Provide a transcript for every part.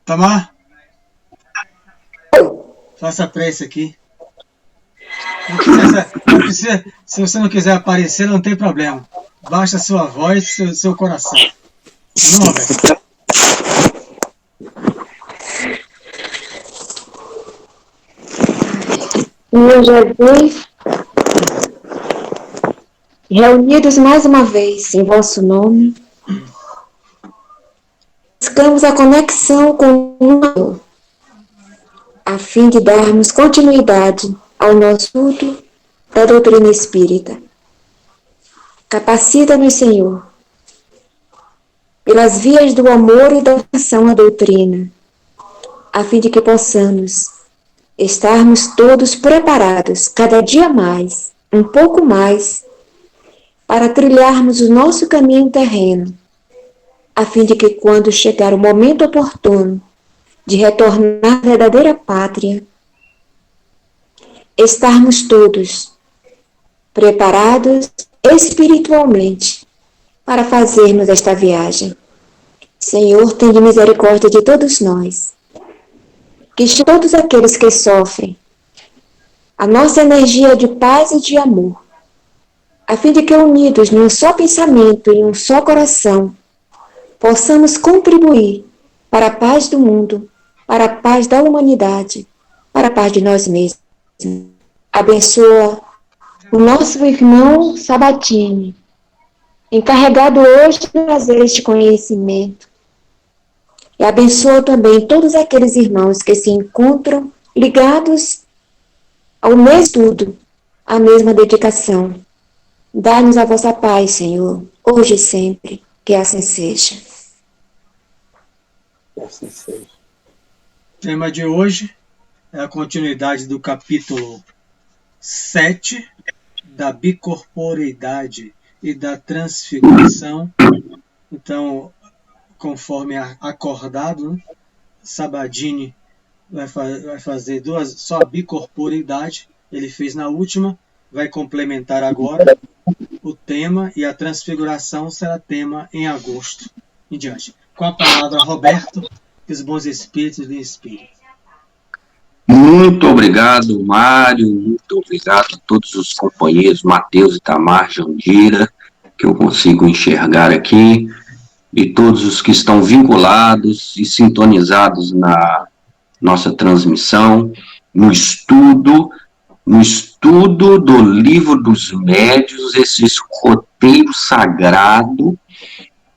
Tamar, faça prece aqui. Não precisa, se você não quiser aparecer, não tem problema. Baixa sua voz e seu coração. Não, Roberto. Senhor Jesus, reunidos mais uma vez em vosso nome, buscamos a conexão com o Senhor, a fim de darmos continuidade ao nosso estudo da doutrina espírita. Capacita-nos, Senhor, pelas vias do amor e da ação à doutrina, a fim de que possamos estarmos todos preparados, cada dia mais, um pouco mais, para trilharmos o nosso caminho terreno, a fim de que, quando chegar o momento oportuno de retornar à verdadeira pátria, estarmos todos preparados espiritualmente para fazermos esta viagem. Senhor, tenha misericórdia de todos nós, que todos aqueles que sofrem, a nossa energia de paz e de amor, a fim de que, unidos num só pensamento e um só coração, possamos contribuir para a paz do mundo, para a paz da humanidade, para a paz de nós mesmos. Abençoa o nosso irmão Sabatini, encarregado hoje de trazer este conhecimento. E abençoa também todos aqueles irmãos que se encontram ligados ao mesmo estudo, à mesma dedicação. Dá-nos a vossa paz, Senhor, hoje e sempre, que assim seja. Que assim seja. O tema de hoje é a continuidade do capítulo 7 da bicorporeidade e da transfiguração. Então, conforme acordado, Sabatini vai fazer só a bicorporeidade, ele fez na última, vai complementar agora o tema, e a transfiguração será tema em agosto em diante. Com a palavra, Roberto, que os bons espíritos lhe inspirem. Muito obrigado, Mário, muito obrigado a todos os companheiros, Matheus, Itamar, Jandira, que eu consigo enxergar aqui, e todos os que estão vinculados e sintonizados na nossa transmissão, no estudo do Livro dos Médiuns, esse roteiro sagrado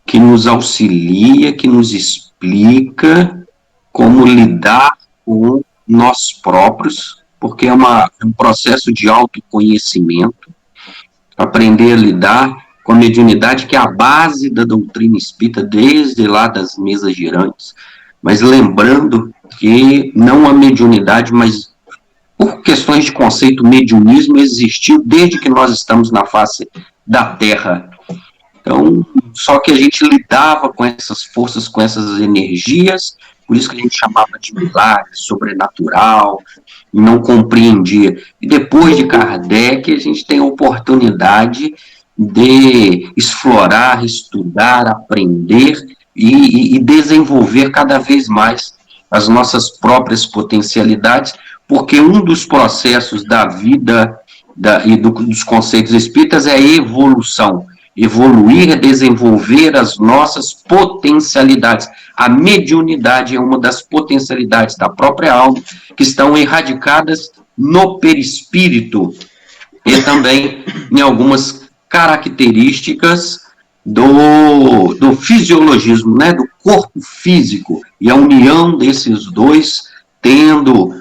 que nos auxilia, que nos explica como lidar com nós próprios, porque é um processo de autoconhecimento, aprender a lidar com a mediunidade, que é a base da doutrina espírita, desde lá das mesas girantes, mas lembrando que não a mediunidade, mas por questões de conceito, mediunismo existiu desde que nós estamos na face da Terra. Então, só que a gente lidava com essas forças, com essas energias, por isso que a gente chamava de milagre, sobrenatural, e não compreendia. E depois de Kardec, a gente tem a oportunidade de explorar, estudar, aprender e desenvolver cada vez mais as nossas próprias potencialidades, porque um dos processos da vida dos conceitos espíritas é a evolução. Evoluir é desenvolver as nossas potencialidades. A mediunidade é uma das potencialidades da própria alma, que estão erradicadas no perispírito e também em algumas características do fisiologismo, né, do corpo físico, e a união desses dois, tendo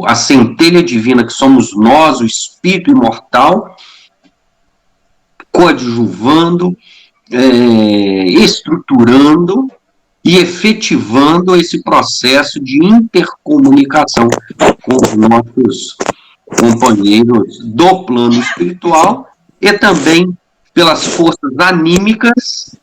a centelha divina, que somos nós, o espírito imortal, coadjuvando, estruturando e efetivando esse processo de intercomunicação com os nossos companheiros do plano espiritual e também pelas forças anímicas,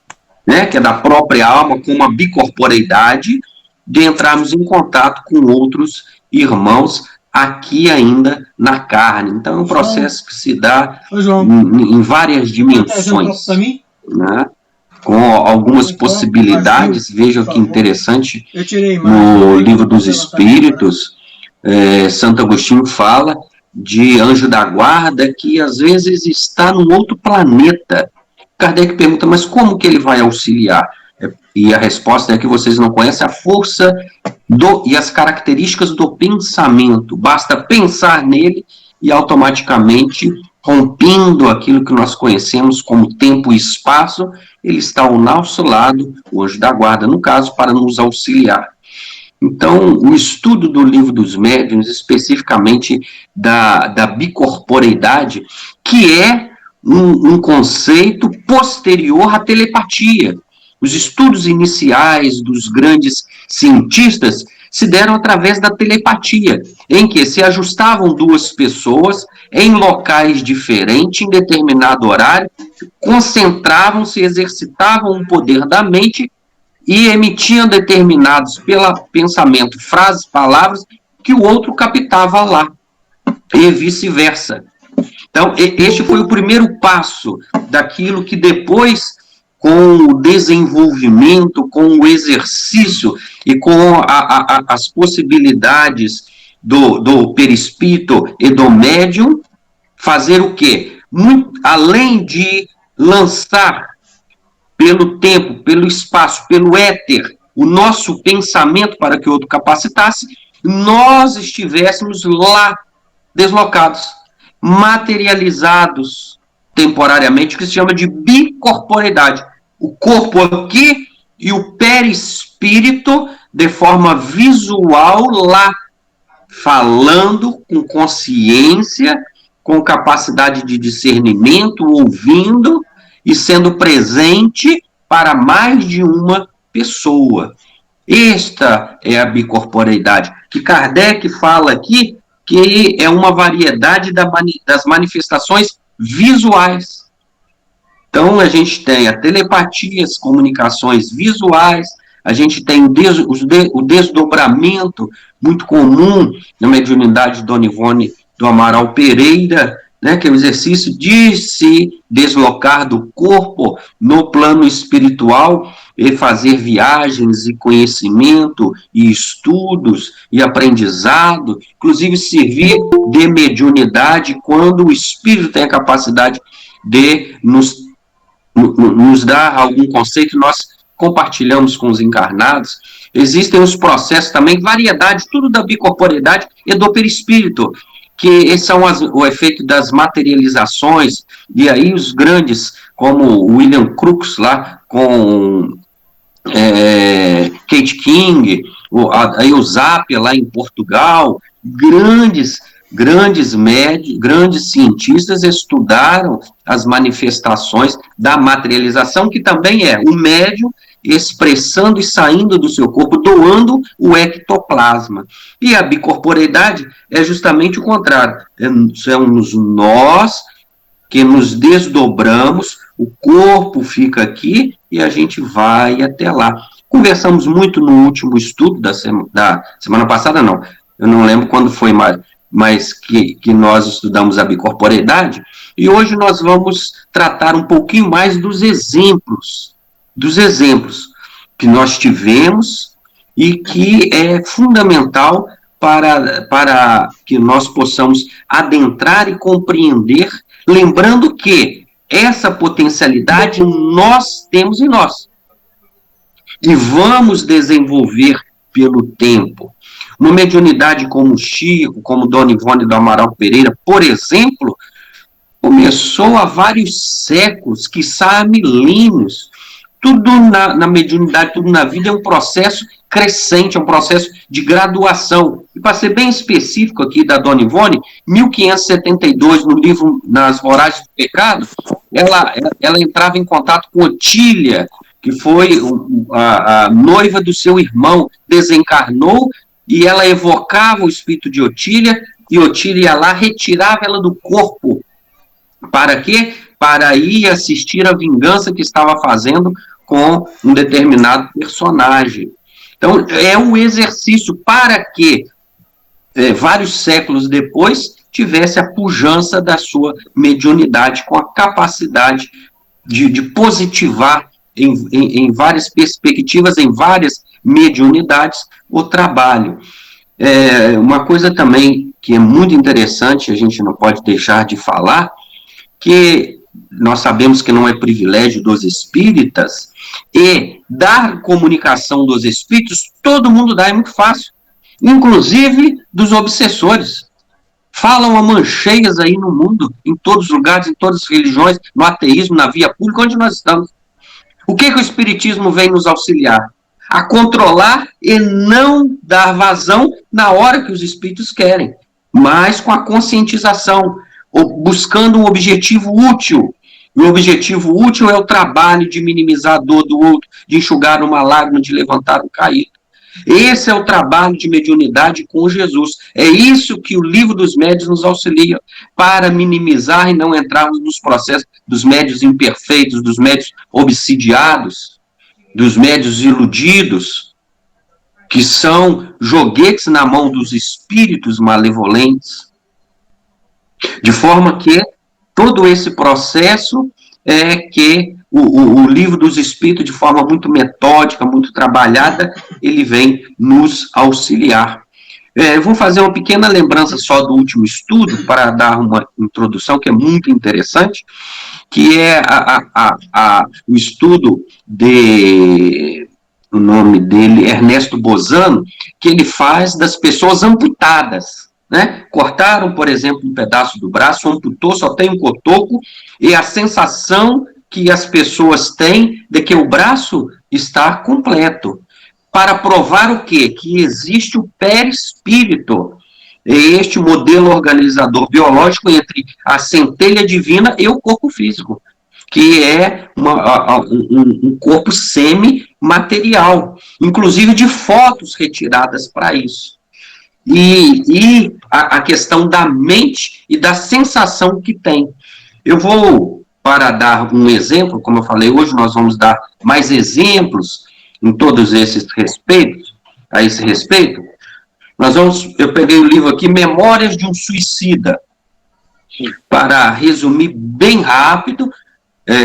né, que é da própria alma, com uma bicorporeidade, de entrarmos em contato com outros irmãos aqui ainda na carne. Então é um processo que se dá em várias dimensões. Para mim? Né? com algumas possibilidades. Vejam que interessante, no Livro dos Espíritos, Santo Agostinho fala de anjo da guarda que às vezes está num outro planeta. Kardec pergunta, mas como que ele vai auxiliar? E a resposta é que vocês não conhecem a força e as características do pensamento. Basta pensar nele e automaticamente, rompendo aquilo que nós conhecemos como tempo e espaço, ele está ao nosso lado, o anjo da guarda, no caso, para nos auxiliar. Então, o estudo do Livro dos Médiuns, especificamente da bicorporeidade, que é um conceito posterior à telepatia. Os estudos iniciais dos grandes cientistas se deram através da telepatia, em que se ajustavam duas pessoas em locais diferentes, em determinado horário, concentravam-se, exercitavam o poder da mente e emitiam determinados, pelo pensamento, frases, palavras, que o outro captava lá, e vice-versa. Então, este foi o primeiro passo daquilo que depois, com o desenvolvimento, com o exercício e com as possibilidades do perispírito e do médium, fazer o quê? Além de lançar pelo tempo, pelo espaço, pelo éter, o nosso pensamento para que o outro capacitasse, nós estivéssemos lá, deslocados, materializados temporariamente, que se chama de bicorporeidade. O corpo aqui e o perispírito de forma visual lá, falando com consciência, com capacidade de discernimento, ouvindo e sendo presente para mais de uma pessoa. Esta é a bicorporeidade, que Kardec fala aqui, que é uma variedade das manifestações visuais. Então, a gente tem a telepatia, as comunicações visuais, a gente tem o desdobramento, muito comum na mediunidade de Dona Ivone do Amaral Pereira, né, que é o exercício de se deslocar do corpo no plano espiritual e fazer viagens e conhecimento e estudos e aprendizado, inclusive servir de mediunidade quando o espírito tem a capacidade de nos dar algum conceito, nós compartilhamos com os encarnados. Existem os processos também, variedade, tudo da bicorporeidade e do perispírito, que são o efeito das materializações, e aí os grandes, como William Crookes lá, com Kate King, aí o Zapia lá em Portugal, grandes médicos, grandes cientistas estudaram as manifestações da materialização, que também é o médium expressando e saindo do seu corpo, doando o ectoplasma. E a bicorporeidade é justamente o contrário. Somos nós que nos desdobramos, o corpo fica aqui e a gente vai até lá. Conversamos muito no último estudo da semana passada, não. Eu não lembro quando foi, mas que nós estudamos a bicorporeidade, e hoje nós vamos tratar um pouquinho mais dos exemplos que nós tivemos e que é fundamental para que nós possamos adentrar e compreender, lembrando que essa potencialidade nós temos em nós e vamos desenvolver pelo tempo. Uma mediunidade como Chico, como Dona Ivone do Amaral Pereira, por exemplo, começou há vários séculos, quiçá há milênios. Tudo na mediunidade, tudo na vida é um processo crescente, é um processo de graduação. E para ser bem específico aqui da Dona Ivone, 1572, no livro Nas Voragens do Pecado, ela entrava em contato com Otília, que foi a noiva do seu irmão, desencarnou, e ela evocava o espírito de Otília, e Otília ia lá, retirava ela do corpo. Para quê? Para ir assistir a vingança que estava fazendo com um determinado personagem. Então, é um exercício para que, vários séculos depois, tivesse a pujança da sua mediunidade, com a capacidade de positivar em várias perspectivas, em várias mediunidades, o trabalho. Uma coisa também que é muito interessante, a gente não pode deixar de falar, que nós sabemos que não é privilégio dos espíritas, e dar comunicação dos espíritos, todo mundo dá, é muito fácil, inclusive dos obsessores. Falam a mancheias aí no mundo, em todos os lugares, em todas as religiões, no ateísmo, na via pública, onde nós estamos. O que o Espiritismo vem nos auxiliar? A controlar e não dar vazão na hora que os espíritos querem, mas com a conscientização, buscando um objetivo útil. E o objetivo útil é o trabalho de minimizar a dor do outro, de enxugar uma lágrima, de levantar um caído. Esse é o trabalho de mediunidade com Jesus. É isso que o Livro dos Médiuns nos auxilia, para minimizar e não entrarmos nos processos dos médiuns imperfeitos, dos médiuns obsidiados, dos médiuns iludidos, que são joguetes na mão dos espíritos malevolentes. De forma que todo esse processo é que o Livro dos Espíritos, de forma muito metódica, muito trabalhada, ele vem nos auxiliar. Eu vou fazer uma pequena lembrança só do último estudo, para dar uma introdução que é muito interessante, que é o estudo o nome dele, Ernesto Bozano, que ele faz das pessoas amputadas, né? Cortaram, por exemplo, um pedaço do braço, amputou, só tem um cotoco, e a sensação que as pessoas têm de que o braço está completo. Para provar o quê? Que existe o perispírito, este modelo organizador biológico entre a centelha divina e o corpo físico, que é um corpo semi-material, inclusive de fotos retiradas para isso. E a questão da mente e da sensação que tem. Eu vou, para dar um exemplo, como eu falei, hoje nós vamos dar mais exemplos em todos esses respeitos, a esse respeito. Eu peguei o livro aqui, Memórias de um Suicida, para resumir bem rápido.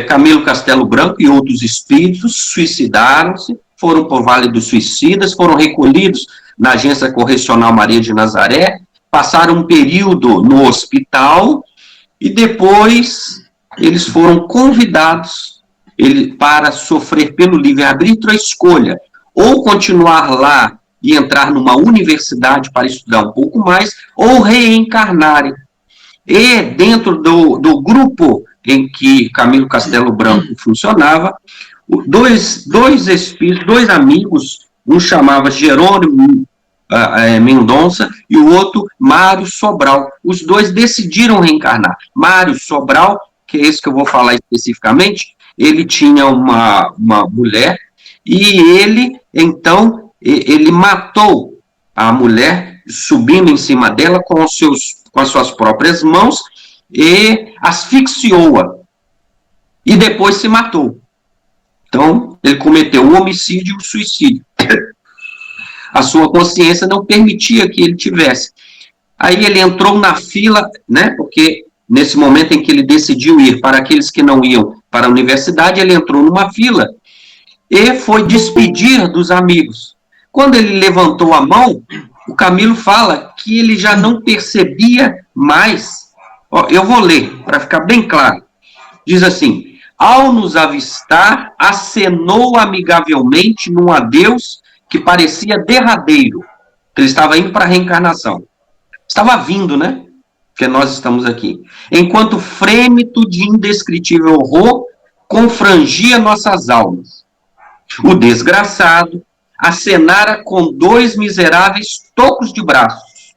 Camilo Castelo Branco e outros espíritos suicidaram-se, foram para o Vale dos Suicidas, foram recolhidos na Agência Correcional Maria de Nazaré, passaram um período no hospital e depois eles foram convidados para sofrer pelo livre-arbítrio a escolha, ou continuar lá e entrar numa universidade para estudar um pouco mais, ou reencarnarem. E dentro do grupo em que Camilo Castelo Branco funcionava, dois espíritos, dois amigos, um chamava Jerônimo Mendonça e o outro Mário Sobral. Os dois decidiram reencarnar. Mário Sobral, que é esse que eu vou falar especificamente, ele tinha uma mulher e ele, então, ele matou a mulher, subindo em cima dela com as suas próprias mãos e asfixiou-a. E depois se matou. Então, ele cometeu o homicídio e o suicídio. A sua consciência não permitia que ele tivesse. Aí ele entrou na fila, né, porque nesse momento em que ele decidiu ir para aqueles que não iam para a universidade, ele entrou numa fila e foi despedir dos amigos. Quando ele levantou a mão, o Camilo fala que ele já não percebia mais. Eu vou ler, para ficar bem claro. Diz assim: ao nos avistar, acenou amigavelmente num adeus que parecia derradeiro, que ele estava indo para a reencarnação. Estava vindo, né? Porque nós estamos aqui. Enquanto frêmito de indescritível horror confrangia nossas almas. O desgraçado acenara com 2 miseráveis tocos de braços,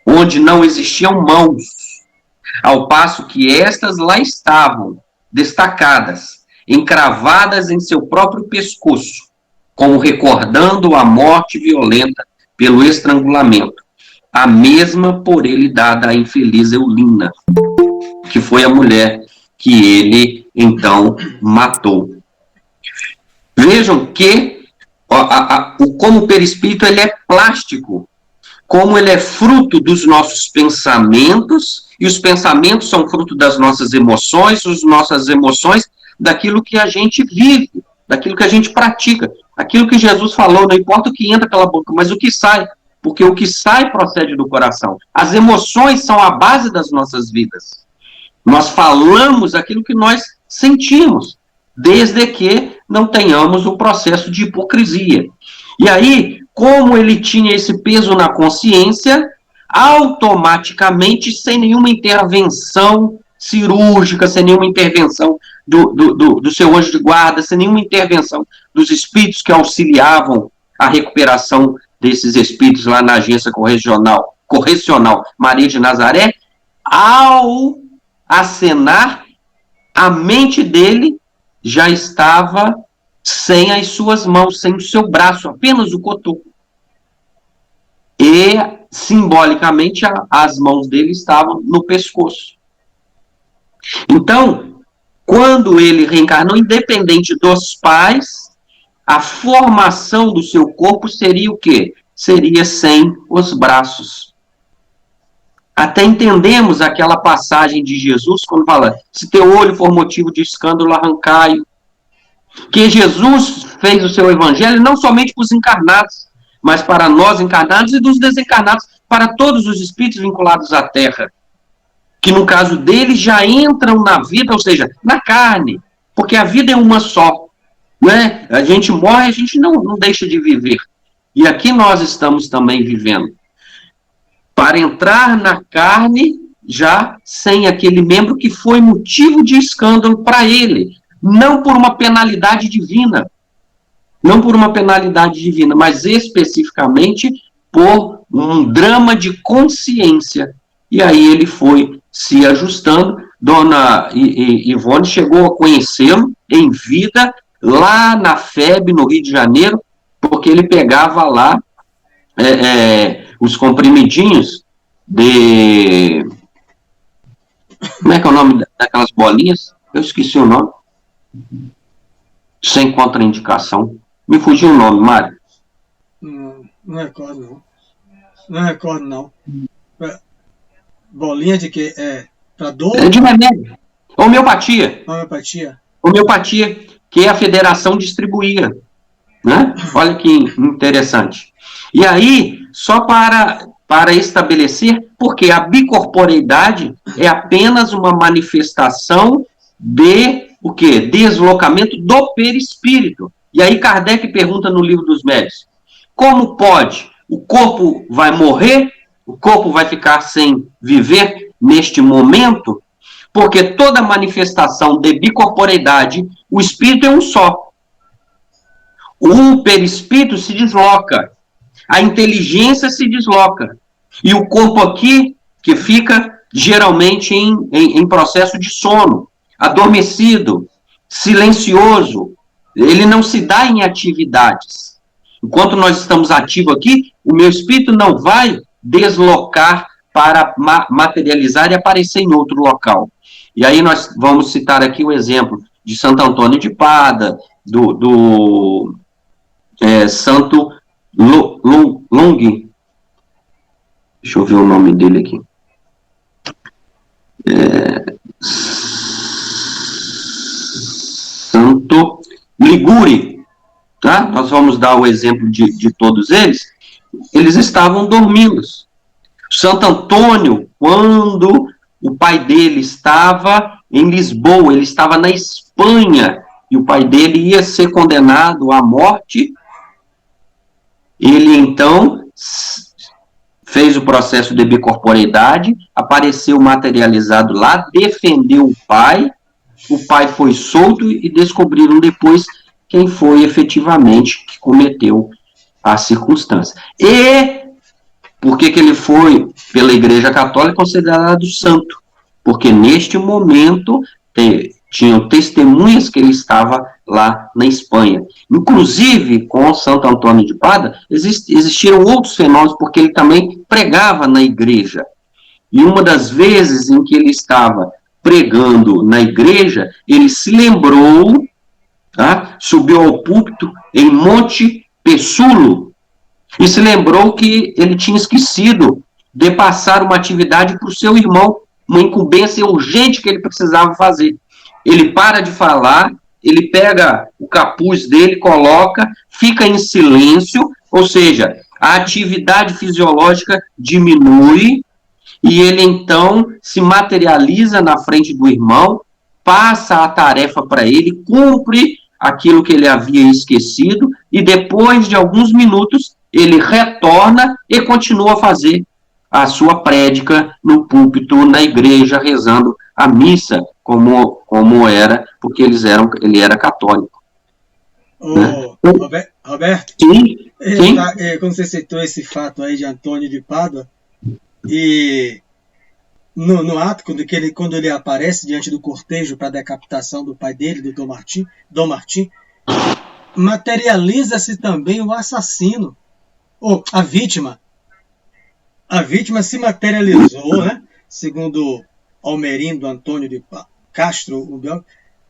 onde não existiam mãos, ao passo que estas lá estavam, destacadas, encravadas em seu próprio pescoço, como recordando a morte violenta pelo estrangulamento, a mesma por ele dada à infeliz Eulina, que foi a mulher que ele, então, matou. Vejam que como o perispírito ele é plástico, como ele é fruto dos nossos pensamentos, e os pensamentos são fruto das nossas emoções, as nossas emoções daquilo que a gente vive. daquilo que a gente pratica, aquilo que Jesus falou, não importa o que entra pela boca, mas o que sai, porque o que sai procede do coração. As emoções são a base das nossas vidas. Nós falamos aquilo que nós sentimos, desde que não tenhamos o processo de hipocrisia. E aí, como ele tinha esse peso na consciência, automaticamente, sem nenhuma intervenção cirúrgica, sem nenhuma intervenção do seu anjo de guarda, sem nenhuma intervenção dos espíritos que auxiliavam a recuperação desses espíritos lá na agência correcional Maria de Nazaré, ao acenar, a mente dele já estava sem as suas mãos, sem o seu braço, apenas o cotoco. E, simbolicamente, as mãos dele estavam no pescoço. Então, quando ele reencarnou, independente dos pais, a formação do seu corpo seria o quê? Seria sem os braços. Até entendemos aquela passagem de Jesus, quando fala, se teu olho for motivo de escândalo, arrancai-o. Que Jesus fez o seu evangelho não somente para os encarnados, mas para nós encarnados e dos desencarnados, para todos os espíritos vinculados à Terra, que no caso deles já entram na vida, ou seja, na carne, porque a vida é uma só, né? A gente morre, a gente não deixa de viver, e aqui nós estamos também vivendo, para entrar na carne, já sem aquele membro que foi motivo de escândalo para ele, não por uma penalidade divina, não por uma penalidade divina, mas especificamente por um drama de consciência. E aí ele foi se ajustando. Dona Ivone chegou a conhecê-lo em vida, lá na FEB, no Rio de Janeiro, porque ele pegava lá os comprimidinhos de... Como é que é o nome daquelas bolinhas? Eu esqueci o nome. Sem contraindicação. Me fugiu o nome, Mário. Não recordo, não. Não recordo, não. Bolinha de quê? Para dor? É de remédio. Homeopatia. Homeopatia. Homeopatia, que a federação distribuía. Né? Olha que interessante. E aí, só para estabelecer, porque a bicorporeidade é apenas uma manifestação de o quê? Deslocamento do perispírito. E aí Kardec pergunta no Livro dos Médiuns, como pode? O corpo vai morrer? O corpo vai ficar sem viver neste momento? Porque toda manifestação de bicorporeidade, o espírito é um só. O perispírito se desloca, a inteligência se desloca, e o corpo aqui, que fica geralmente em processo de sono, adormecido, silencioso, ele não se dá em atividades. Enquanto nós estamos ativos aqui, o meu espírito não vai deslocar para materializar e aparecer em outro local. E aí nós vamos citar aqui o exemplo de Santo Antônio de Pada, do Santo Long, deixa eu ver o nome dele aqui. Santo Ligure, tá? Nós vamos dar o exemplo de todos eles. Eles estavam dormindo. Santo Antônio, quando o pai dele estava em Lisboa, ele estava na Espanha, e o pai dele ia ser condenado à morte, ele então fez o processo de bicorporeidade, apareceu materializado lá, defendeu o pai foi solto e descobriram depois quem foi efetivamente que cometeu a circunstância. E por que ele foi, pela Igreja Católica, considerado santo? Porque neste momento tinham testemunhas que ele estava lá na Espanha. Inclusive, com Santo Antônio de Pada, existiram outros fenômenos, porque ele também pregava na igreja. E uma das vezes em que ele estava pregando na igreja, ele se lembrou, tá? Subiu ao púlpito em Monte Pessulo, e se lembrou que ele tinha esquecido de passar uma atividade para o seu irmão, uma incumbência urgente que ele precisava fazer. Ele para de falar, ele pega o capuz dele, coloca, fica em silêncio, ou seja, a atividade fisiológica diminui, e ele então se materializa na frente do irmão, passa a tarefa para ele, cumpre aquilo que ele havia esquecido, e depois de alguns minutos, ele retorna e continua a fazer a sua prédica no púlpito, na igreja, rezando a missa, como era, porque ele era católico. Né? Roberto, sim. Quando você citou esse fato aí de Antônio de Pádua, e no ato, quando ele aparece diante do cortejo para a decapitação do pai dele, do Dom Martim, materializa-se também o assassino, ou a vítima. A vítima se materializou, né? Segundo Almerindo Antônio de Castro,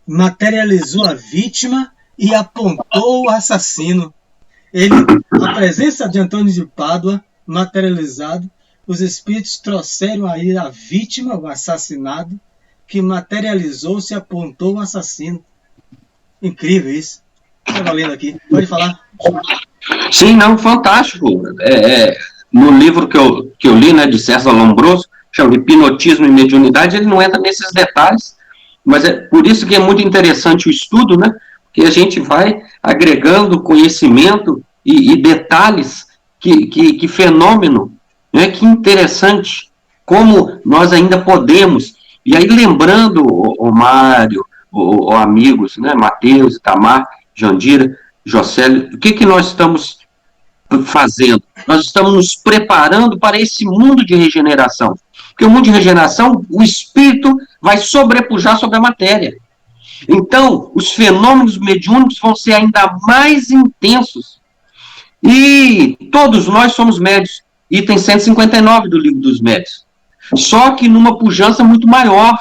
materializou a vítima e apontou o assassino. A presença de Antônio de Pádua, materializado, os espíritos trouxeram aí a vítima, o assassinado, que materializou-se e apontou o assassino. Incrível isso. Estava lendo aqui. Pode falar. Sim, não, fantástico. No livro que eu li, né, de César Lombroso, chama Hipnotismo e Mediunidade, ele não entra nesses detalhes, mas é por isso que é muito interessante o estudo, né, que a gente vai agregando conhecimento e detalhes, que fenômeno, né, que interessante, como nós ainda podemos, e aí lembrando o Mário, o amigos, né, Mateus, Itamar, Jandira, Jocélio, o que nós estamos fazendo? Nós estamos nos preparando para esse mundo de regeneração. Porque o mundo de regeneração, o espírito vai sobrepujar sobre a matéria. Então, os fenômenos mediúnicos vão ser ainda mais intensos. E todos nós somos médios. Item 159 do Livro dos Médios. Só que numa pujança muito maior.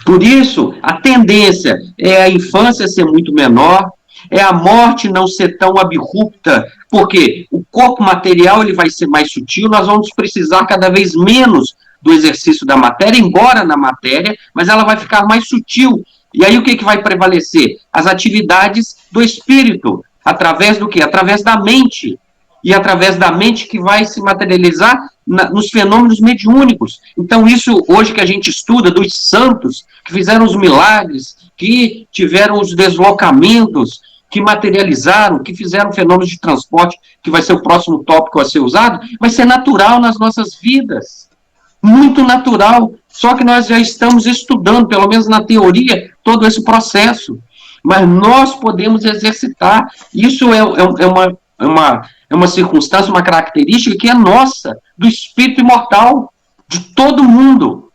Por isso, a tendência é a infância ser muito menor, é a morte não ser tão abrupta, porque o corpo material ele vai ser mais sutil, nós vamos precisar cada vez menos do exercício da matéria, embora na matéria, mas ela vai ficar mais sutil. E aí o que vai prevalecer? As atividades do espírito, através do quê? Através da mente. E através da mente que vai se materializar nos fenômenos mediúnicos. Então isso hoje que a gente estuda dos santos, que fizeram os milagres, que tiveram os deslocamentos, que materializaram, que fizeram fenômenos de transporte, que vai ser o próximo tópico a ser usado, vai ser natural nas nossas vidas. Muito natural. Só que nós já estamos estudando, pelo menos na teoria, todo esse processo. Mas nós podemos exercitar. Isso é uma circunstância, uma característica que é nossa, do espírito imortal, de todo mundo.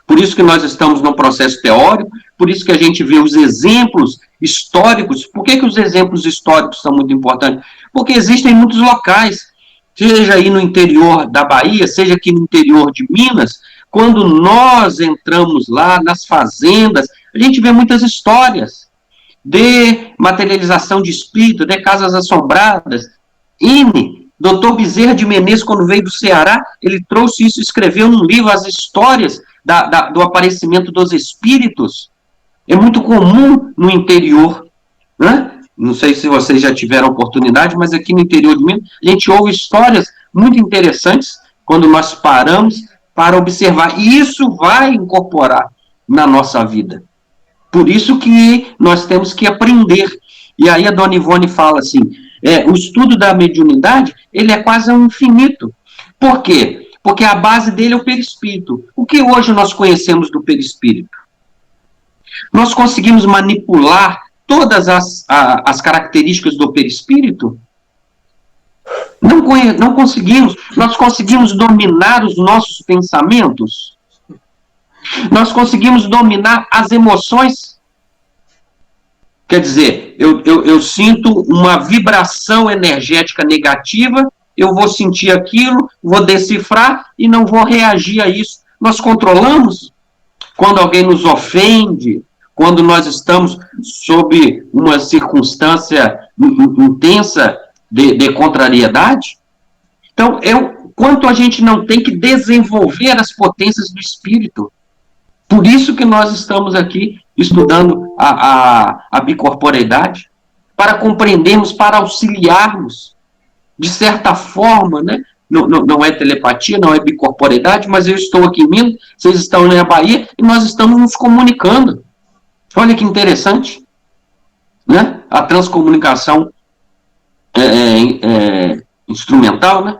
Por isso que nós estamos num processo teórico, por isso que a gente vê os exemplos históricos. Por que os exemplos históricos são muito importantes? Porque existem muitos locais, seja aí no interior da Bahia, seja aqui no interior de Minas, quando nós entramos lá nas fazendas, a gente vê muitas histórias de materialização de espírito, de casas assombradas. Dr. Bezerra de Menezes, quando veio do Ceará, ele trouxe isso, escreveu num livro as histórias do aparecimento dos espíritos. É muito comum no interior, né? Não sei se vocês já tiveram oportunidade, mas aqui no interior de Minas, a gente ouve histórias muito interessantes quando nós paramos para observar. E isso vai incorporar na nossa vida. Por isso que nós temos que aprender. E aí a dona Ivone fala assim, o estudo da mediunidade, ele é quase um infinito. Por quê? Porque a base dele é o perispírito. O que hoje nós conhecemos do perispírito? Nós conseguimos manipular todas as características do perispírito? Não conseguimos. Nós conseguimos dominar os nossos pensamentos? Nós conseguimos dominar as emoções? Quer dizer, eu sinto uma vibração energética negativa, eu vou sentir aquilo, vou decifrar e não vou reagir a isso. Nós controlamos? Quando alguém nos ofende, quando nós estamos sob uma circunstância intensa de contrariedade? Então, quanto a gente não tem que desenvolver as potências do espírito. Por isso que nós estamos aqui estudando a bicorporeidade, para compreendermos, para auxiliarmos, de certa forma, né? Não é telepatia, não é bicorporeidade, mas eu estou aqui em Minas, vocês estão na Bahia, e nós estamos nos comunicando. Olha que interessante, né? A transcomunicação instrumental, né?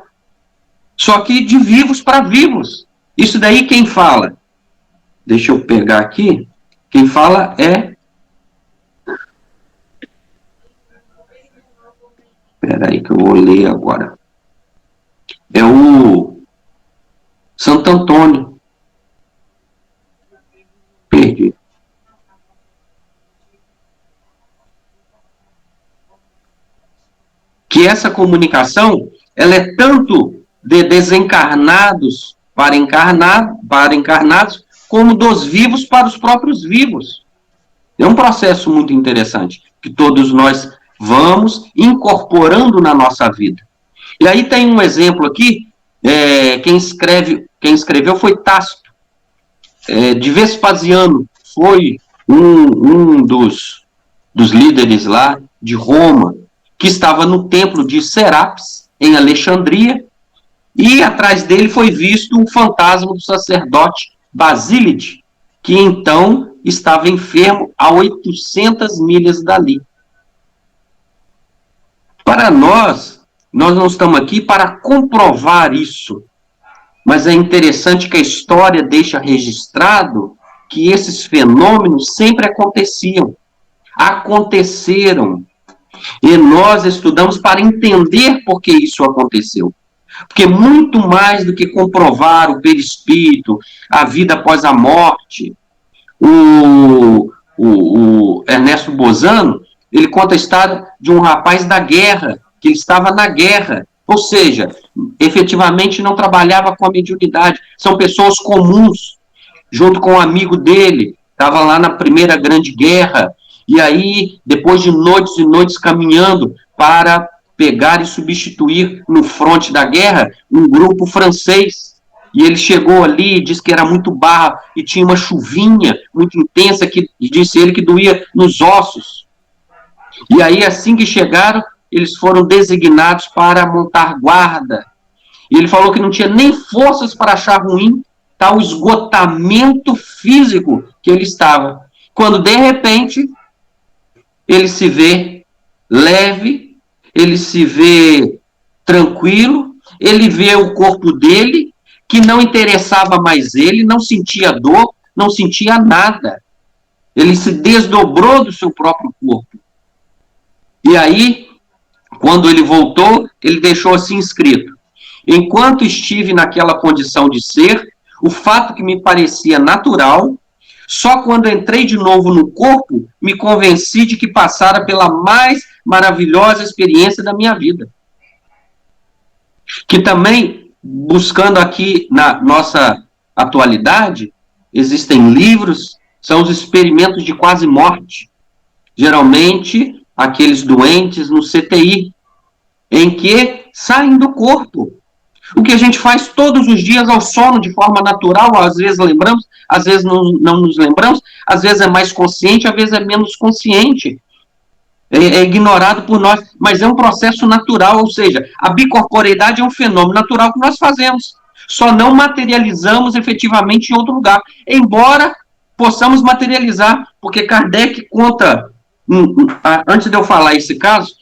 Só que de vivos para vivos. Isso daí quem fala? Deixa eu pegar aqui. Quem fala é... Espera aí que eu vou ler agora. É o Santo Antônio. Perdi. Que essa comunicação, ela é tanto de desencarnados para encarnados, como dos vivos para os próprios vivos. É um processo muito interessante, que todos nós vamos incorporando na nossa vida. E aí tem um exemplo aqui, quem escreveu foi Tácito, de Vespasiano, foi um dos líderes lá de Roma, que estava no templo de Serapis, em Alexandria, e atrás dele foi visto um fantasma do sacerdote Basílide, que então estava enfermo a 800 milhas dali. Para nós não estamos aqui para comprovar isso, mas é interessante que a história deixa registrado que esses fenômenos sempre aconteceram, e nós estudamos para entender por que isso aconteceu. Porque muito mais do que comprovar o perispírito, a vida após a morte, o Ernesto Bozano, ele conta a história de um rapaz da guerra, que ele estava na guerra, ou seja, efetivamente não trabalhava com a mediunidade, são pessoas comuns, junto com um amigo dele, estava lá na Primeira Grande Guerra, e aí, depois de noites e noites caminhando para pegar e substituir no fronte da guerra um grupo francês, e ele chegou ali e disse que era muito barro, e tinha uma chuvinha muito intensa, que disse ele que doía nos ossos. E aí, assim que chegaram, eles foram designados para montar guarda. E ele falou que não tinha nem forças para achar ruim tal esgotamento físico que ele estava. Quando, de repente, ele se vê leve, ele se vê tranquilo, ele vê o corpo dele, que não interessava mais ele, não sentia dor, não sentia nada. Ele se desdobrou do seu próprio corpo. E aí, quando ele voltou, ele deixou assim escrito: enquanto estive naquela condição de ser, o fato que me parecia natural, só quando entrei de novo no corpo, me convenci de que passara pela mais maravilhosa experiência da minha vida. Que também, buscando aqui na nossa atualidade, existem livros, são os experimentos de quase morte. Geralmente, aqueles doentes no CTI, em que saem do corpo. O que a gente faz todos os dias ao sono de forma natural, às vezes lembramos, às vezes não nos lembramos, às vezes é mais consciente, às vezes é menos consciente. É ignorado por nós, mas é um processo natural, ou seja, a bicorporeidade é um fenômeno natural que nós fazemos. Só não materializamos efetivamente em outro lugar, embora possamos materializar, porque Kardec conta, antes de eu falar esse caso,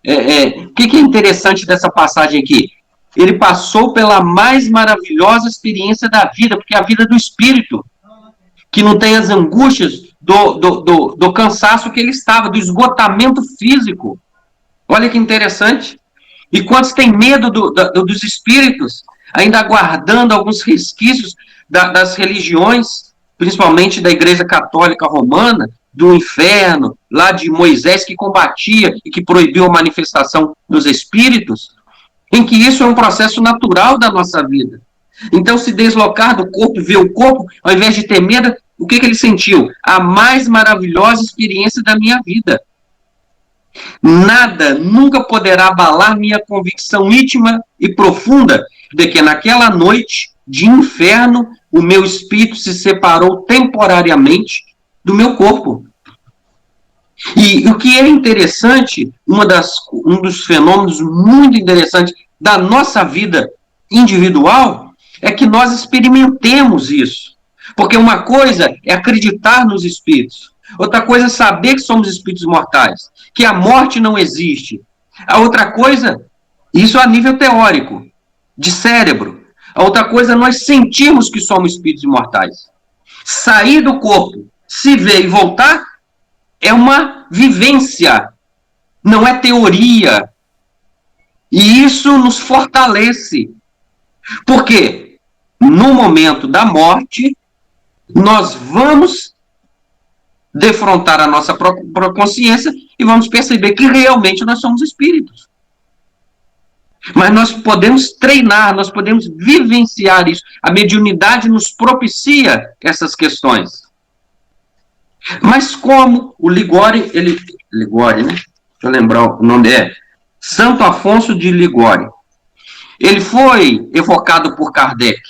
o que é interessante dessa passagem aqui? Ele passou pela mais maravilhosa experiência da vida, porque é a vida do espírito, que não tem as angústias do cansaço que ele estava, do esgotamento físico. Olha que interessante. E quantos têm medo dos espíritos, ainda aguardando alguns resquícios das religiões, principalmente da Igreja Católica Romana, do inferno, lá de Moisés, que combatia e que proibiu a manifestação dos espíritos, em que isso é um processo natural da nossa vida. Então, se deslocar do corpo, ver o corpo, ao invés de ter medo, o que ele sentiu? A mais maravilhosa experiência da minha vida. Nada nunca poderá abalar minha convicção íntima e profunda de que naquela noite de inferno o meu espírito se separou temporariamente do meu corpo. E o que é interessante, um dos fenômenos muito interessantes da nossa vida individual é que nós experimentemos isso. Porque uma coisa é acreditar nos espíritos, outra coisa é saber que somos espíritos mortais, que a morte não existe. A outra coisa, isso a nível teórico, de cérebro. A outra coisa é nós sentirmos que somos espíritos imortais. Sair do corpo, se ver e voltar, é uma vivência, não é teoria. E isso nos fortalece. Porque no momento da morte, nós vamos defrontar a nossa própria consciência e vamos perceber que realmente nós somos espíritos. Mas nós podemos treinar, nós podemos vivenciar isso. A mediunidade nos propicia essas questões. Mas como o Ligori, Ligori, né? Deixa eu lembrar o nome dele. Santo Afonso de Ligori. Ele foi evocado por Kardec.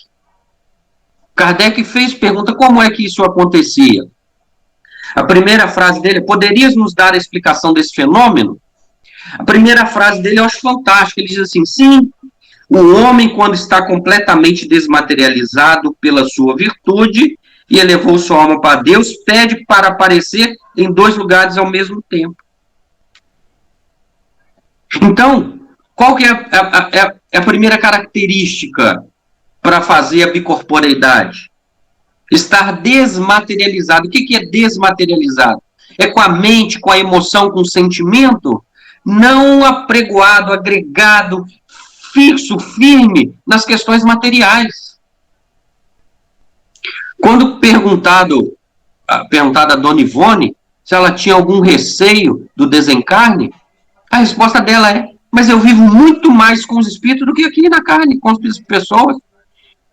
Kardec fez pergunta como é que isso acontecia. A primeira frase dele, poderias nos dar a explicação desse fenômeno? A primeira frase dele eu acho fantástica. Ele diz assim, sim, o homem quando está completamente desmaterializado pela sua virtude e elevou sua alma para Deus, pede para aparecer em 2 lugares ao mesmo tempo. Então, qual que é a primeira característica para fazer a bicorporeidade? Estar desmaterializado. O que é desmaterializado? É com a mente, com a emoção, com o sentimento, não apregoado, agregado, fixo, firme nas questões materiais. Quando perguntada a Dona Ivone se ela tinha algum receio do desencarne, a resposta dela é, mas eu vivo muito mais com os espíritos do que aqui na carne, com as pessoas.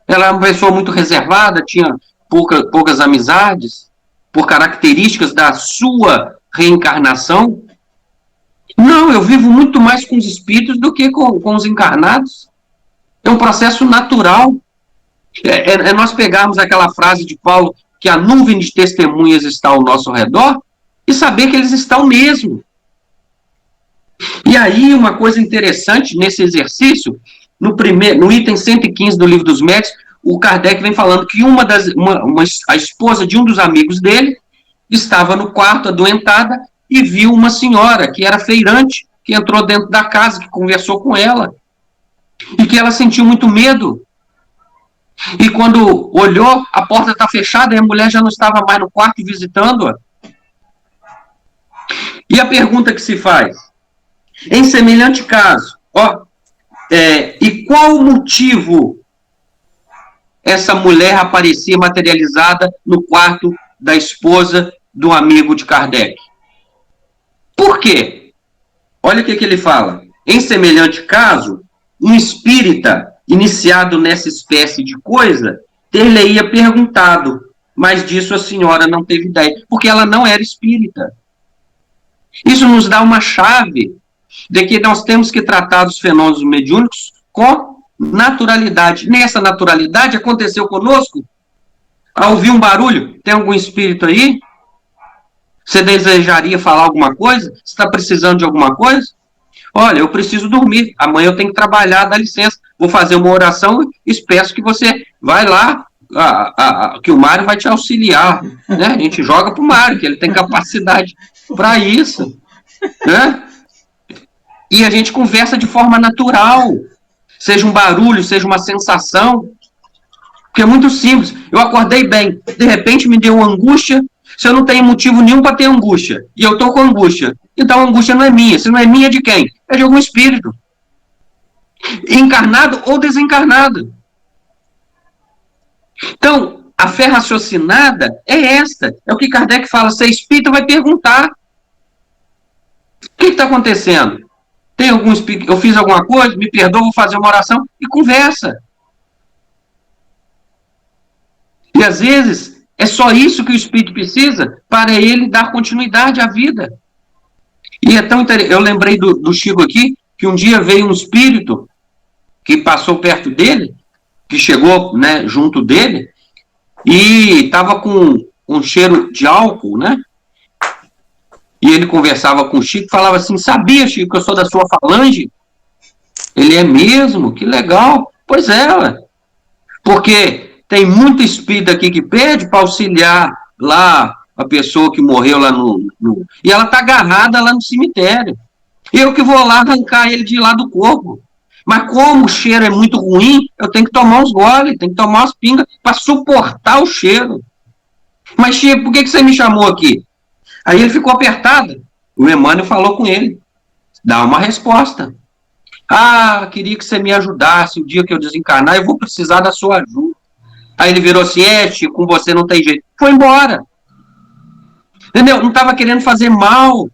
Ela é uma pessoa muito reservada, tinha poucas amizades, por características da sua reencarnação. Não, eu vivo muito mais com os espíritos do que com os encarnados. É um processo natural. É nós pegarmos aquela frase de Paulo, que a nuvem de testemunhas está ao nosso redor, e saber que eles estão mesmo. E aí, uma coisa interessante nesse exercício, no item 115 do Livro dos Médiuns, o Kardec vem falando que a esposa de um dos amigos dele estava no quarto, adoentada, e viu uma senhora que era feirante, que entrou dentro da casa, que conversou com ela, e que ela sentiu muito medo. E quando olhou, a porta está fechada e a mulher já não estava mais no quarto visitando-a. E a pergunta que se faz? Em semelhante caso, e qual o motivo essa mulher aparecia materializada no quarto da esposa do amigo de Kardec? Por quê? Olha o que ele fala. Em semelhante caso, um espírita iniciado nessa espécie de coisa, ter-lhe-ia perguntado, mas disso a senhora não teve ideia, porque ela não era espírita. Isso nos dá uma chave de que nós temos que tratar os fenômenos mediúnicos com naturalidade. Nessa naturalidade aconteceu conosco. Ao ouvir um barulho, tem algum espírito aí? Você desejaria falar alguma coisa? Você está precisando de alguma coisa? Olha, eu preciso dormir, amanhã eu tenho que trabalhar, dá licença, vou fazer uma oração e peço que você vai lá, que o Mário vai te auxiliar, né? A gente joga pro Mário, que ele tem capacidade para isso, né? E a gente conversa de forma natural, seja um barulho, seja uma sensação, porque é muito simples. Eu acordei bem, de repente me deu uma angústia, se eu não tenho motivo nenhum para ter angústia, e eu estou com angústia, então a angústia não é minha. Se não é minha, é de quem? É de algum espírito. Encarnado ou desencarnado. Então, a fé raciocinada é esta. É o que Kardec fala. Se é espírito, vai perguntar. O que está acontecendo? Tem algum espírito? Eu fiz alguma coisa? Me perdoa, vou fazer uma oração. E conversa. E às vezes, é só isso que o espírito precisa para ele dar continuidade à vida. E é tão interessante. Eu lembrei do Chico aqui, que um dia veio um espírito que passou perto dele, que chegou, né, junto dele, e estava com um cheiro de álcool, né? E ele conversava com o Chico, falava assim, sabia, Chico, que eu sou da sua falange? Ele é mesmo? Que legal. Pois é, ué. Porque tem muito espírito aqui que pede para auxiliar lá a pessoa que morreu lá E ela está agarrada lá no cemitério. Eu que vou lá arrancar ele de lá do corpo. Mas como o cheiro é muito ruim, eu tenho que tomar uns goles, tenho que tomar umas pingas para suportar o cheiro. Mas, Chico, por que você me chamou aqui? Aí ele ficou apertado. O Emmanuel falou com ele. Dá uma resposta. Ah, queria que você me ajudasse. O dia que eu desencarnar, eu vou precisar da sua ajuda. Aí ele virou assim, Chico, com você não tem jeito. Foi embora. Entendeu? Não estava querendo fazer mal.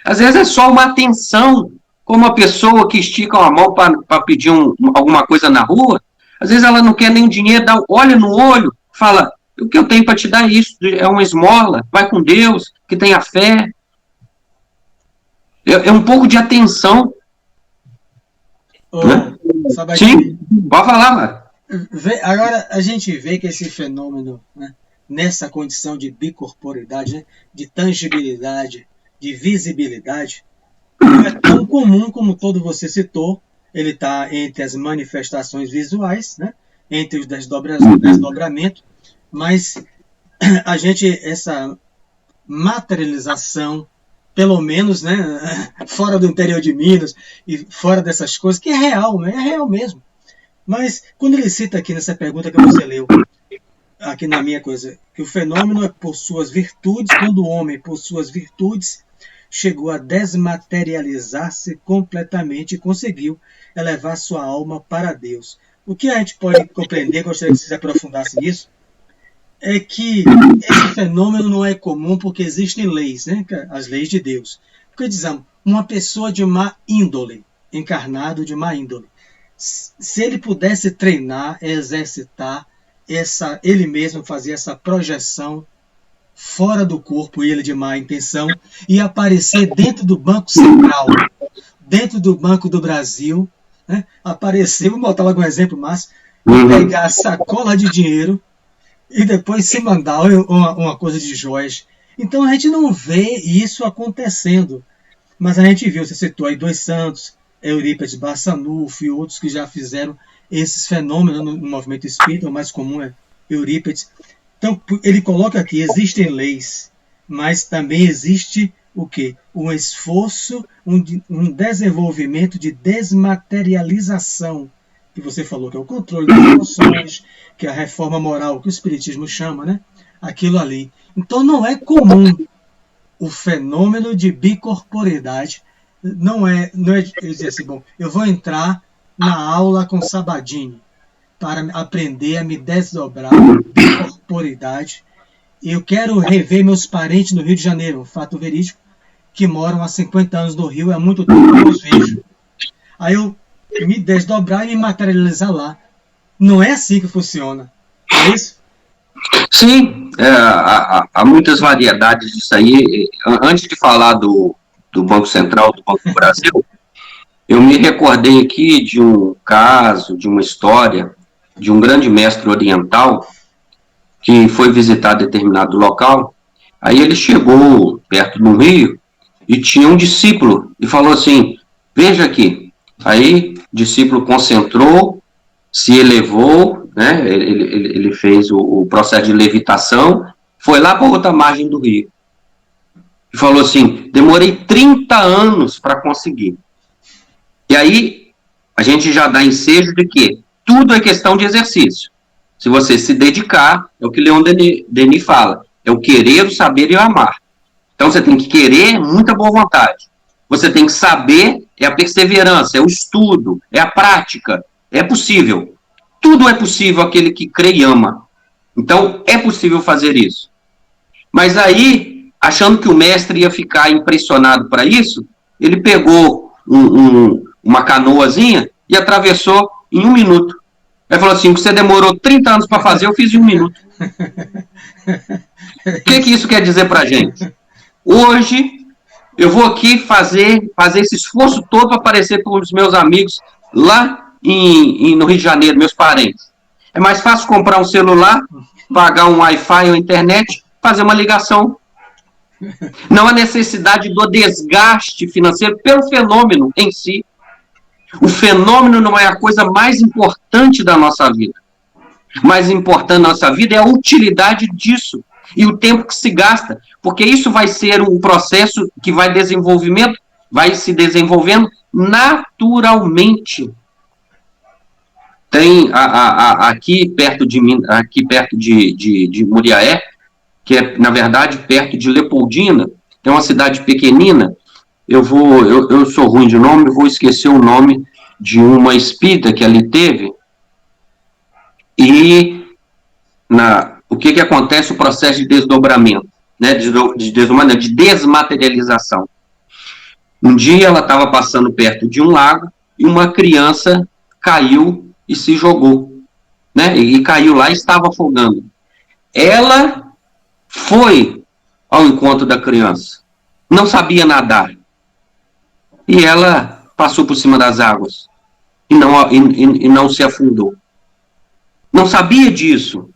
Às vezes é só uma atenção. Como uma pessoa que estica a mão para pedir alguma coisa na rua. Às vezes ela não quer nem dinheiro, olha no olho, fala, o que eu tenho para te dar isso? É uma esmola, vai com Deus, que tenha fé. É um pouco de atenção. Né? Sim, pode falar, Mário. Agora, a gente vê que esse fenômeno, né, nessa condição de bicorporidade, né, de tangibilidade, de visibilidade, não é tão comum como todo você citou. Ele está entre as manifestações visuais, né, entre os desdobramentos, mas a gente, essa materialização, pelo menos, né, fora do interior de Minas e fora dessas coisas, que é real, né, é real mesmo. Mas quando ele cita aqui nessa pergunta que você leu, aqui na minha coisa, que o fenômeno é por suas virtudes, quando o homem, por suas virtudes, chegou a desmaterializar-se completamente e conseguiu elevar sua alma para Deus. O que a gente pode compreender, gostaria que vocês aprofundassem nisso, é que esse fenômeno não é comum porque existem leis, né? As leis de Deus. Porque dizemos, uma pessoa de má índole, encarnado de má índole, se ele pudesse treinar, exercitar, ele mesmo fazer essa projeção fora do corpo, ele de má intenção, e aparecer dentro do Banco Central, dentro do Banco do Brasil, né? Aparecer, vou botar logo um exemplo, Márcio, pegar a sacola de dinheiro e depois se mandar uma coisa de joias. Então a gente não vê isso acontecendo, mas a gente viu, você citou aí dois santos, Eurípides Barçanufo e outros que já fizeram esses fenômenos no movimento espírita. O mais comum é Eurípides. Então, ele coloca aqui, existem leis, mas também existe o quê? Um esforço, um desenvolvimento de desmaterialização, que você falou, que é o controle das emoções, que é a reforma moral, que o Espiritismo chama, né? Aquilo ali. Então, não é comum o fenômeno de bicorporidade. Não é dizer assim, bom, eu vou entrar na aula com Sabadini para aprender a me desdobrar, bicorporidade. Eu quero rever meus parentes no Rio de Janeiro, um fato verídico, que moram há 50 anos no Rio, há muito tempo que eu os vejo. Aí eu me desdobrar e me materializar lá. Não é assim que funciona. É isso? Sim, há muitas variedades disso aí. Antes de falar do Banco Central, do Banco do Brasil, eu me recordei aqui de um caso, de uma história, de um grande mestre oriental que foi visitar determinado local. Aí ele chegou perto do rio e tinha um discípulo e falou assim, veja aqui. Aí o discípulo concentrou, se elevou, né? Ele fez o processo de levitação, foi lá para outra margem do rio. E falou assim, demorei 30 anos para conseguir. E aí, a gente já dá ensejo de que tudo é questão de exercício. Se você se dedicar, é o que Leon Denis fala, é o querer, o saber e o amar. Então, você tem que querer, muita boa vontade. Você tem que saber, é a perseverança, é o estudo, é a prática. É possível. Tudo é possível aquele que crê e ama. Então, é possível fazer isso. Mas aí, achando que o mestre ia ficar impressionado para isso, ele pegou uma canoazinha e atravessou em 1 minuto. Ele falou assim, você demorou 30 anos para fazer, eu fiz em 1 minuto. O que isso quer dizer para a gente? Hoje, eu vou aqui fazer esse esforço todo para aparecer para os meus amigos lá no Rio de Janeiro, meus parentes. É mais fácil comprar um celular, pagar um Wi-Fi ou internet fazer uma ligação. Não há necessidade do desgaste financeiro pelo fenômeno em si. O fenômeno não é a coisa mais importante da nossa vida. Mais importante da nossa vida é a utilidade disso e o tempo que se gasta, porque isso vai ser um processo que vai se desenvolvendo naturalmente. Tem aqui perto de Muriaé, que é, na verdade, perto de Leopoldina, é uma cidade pequenina. Eu sou ruim de nome, vou esquecer o nome de uma espírita que ali teve. E o que acontece? O processo de desdobramento, né? de desmaterialização. Um dia ela estava passando perto de um lago e uma criança caiu e se jogou, né? E caiu lá e estava afogando. Ela foi ao encontro da criança, não sabia nadar, e ela passou por cima das águas e não se afundou. Não sabia disso,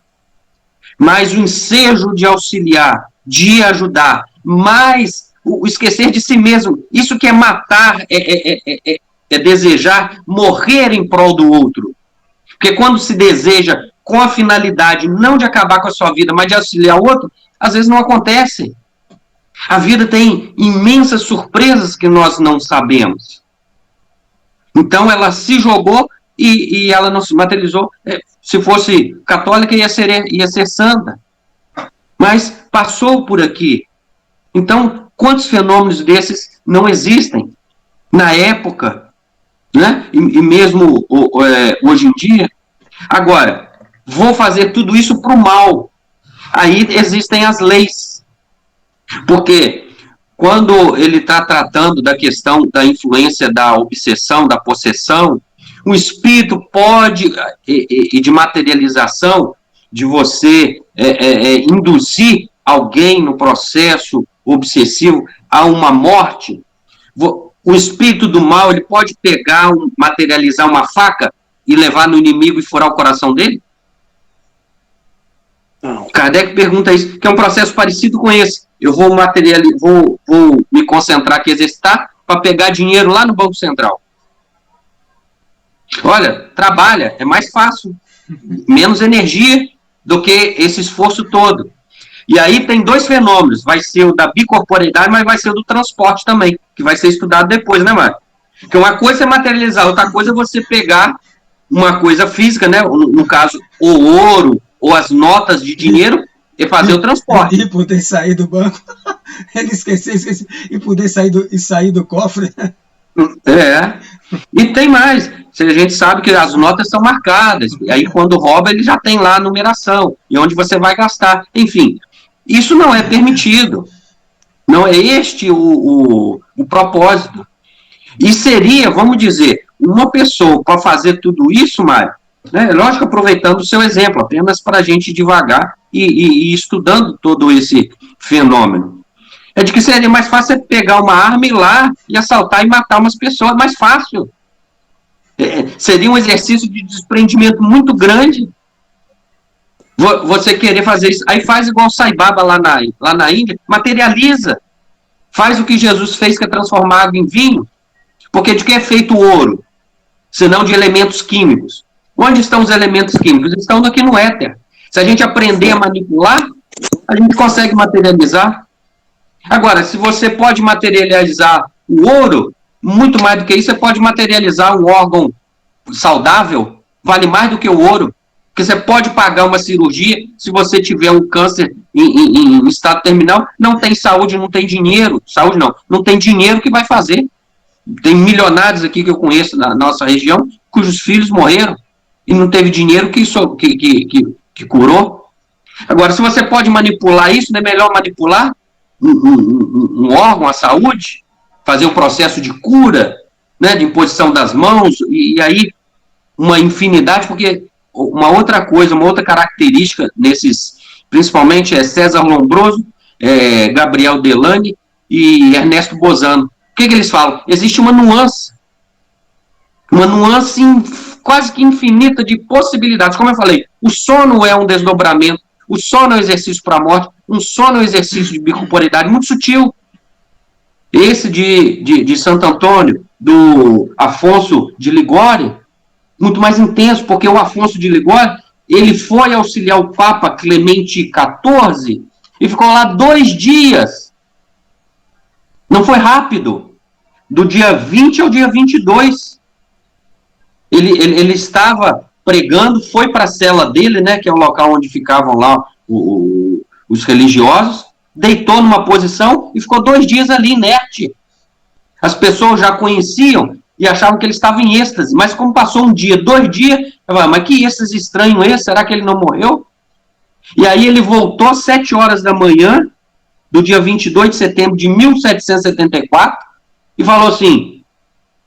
mas o ensejo de auxiliar, de ajudar, mas o esquecer de si mesmo, isso que é matar, é desejar morrer em prol do outro. Porque quando se deseja com a finalidade não de acabar com a sua vida, mas de auxiliar o outro, às vezes não acontece. A vida tem imensas surpresas que nós não sabemos. Então ela se jogou e ela não se materializou. Se fosse católica, ia ser santa. Mas passou por aqui. Então, quantos fenômenos desses não existem na época, né? E mesmo hoje em dia? Agora, vou fazer tudo isso para o mal. Aí existem as leis. Porque quando ele está tratando da questão da influência da obsessão, da possessão, o espírito pode, e de materialização, de você induzir alguém no processo obsessivo a uma morte. O espírito do mal, ele pode pegar, materializar uma faca e levar no inimigo e furar o coração dele? Não. Kardec pergunta isso, que é um processo parecido com esse. Eu vou me concentrar aqui, exercitar, para pegar dinheiro lá no Banco Central. Olha, trabalha, é mais fácil, menos energia do que esse esforço todo. E aí tem dois fenômenos, vai ser o da bicorporeidade, mas vai ser o do transporte também, que vai ser estudado depois, né, Mário? Porque uma coisa é materializar, outra coisa é você pegar uma coisa física, né, no caso, o ouro, ou as notas de dinheiro, e fazer o transporte. E poder sair do banco, ele esqueceu, e poder sair do cofre. E tem mais, a gente sabe que as notas são marcadas, e aí quando rouba ele já tem lá a numeração, e onde você vai gastar, enfim, isso não é permitido, não é este o propósito, e seria, vamos dizer, uma pessoa para fazer tudo isso, Mário, né, lógico, aproveitando o seu exemplo, apenas para a gente devagar e estudando todo esse fenômeno. É de que seria mais fácil pegar uma arma e ir lá e assaltar e matar umas pessoas, mais fácil. Seria um exercício de desprendimento muito grande. Você querer fazer isso, aí faz igual o Sai Baba lá na Índia, materializa. Faz o que Jesus fez, que é transformar água em vinho. Porque de que é feito o ouro? Senão de elementos químicos. Onde estão os elementos químicos? Estão aqui no éter. Se a gente aprender a manipular, a gente consegue materializar. Agora, se você pode materializar o ouro, muito mais do que isso, você pode materializar um órgão saudável, vale mais do que o ouro. Porque você pode pagar uma cirurgia, se você tiver um câncer em estado terminal, não tem saúde, não tem dinheiro. Saúde não tem dinheiro que vai fazer. Tem milionários aqui que eu conheço na nossa região, cujos filhos morreram e não teve dinheiro que curou. Agora, se você pode manipular isso, não é melhor manipular um órgão, a saúde, fazer um processo de cura, né, de imposição das mãos, e aí uma infinidade, porque uma outra coisa, uma outra característica desses, principalmente César Lombroso, Gabriel Delaney e Ernesto Bozano. O que eles falam? Existe uma nuance quase que infinita de possibilidades. Como eu falei, o sono é um desdobramento, o sono é um exercício para a morte, um sono é um exercício de bicorporeidade muito sutil. Esse de Santo Antônio, do Afonso de Ligório, muito mais intenso, porque o Afonso de Ligório, ele foi auxiliar o Papa Clemente XIV e ficou lá 2 dias. Não foi rápido. Do dia 20 ao dia 22. Ele estava pregando, foi para a cela dele, né, que é o local onde ficavam lá os religiosos, deitou numa posição e ficou 2 dias ali, inerte. As pessoas já conheciam e achavam que ele estava em êxtase, mas como passou 1 dia, 2 dias, eu falei, mas que êxtase estranho esse? Será que ele não morreu? E aí ele voltou às 7 horas da manhã, do dia 22 de setembro de 1774, e falou assim,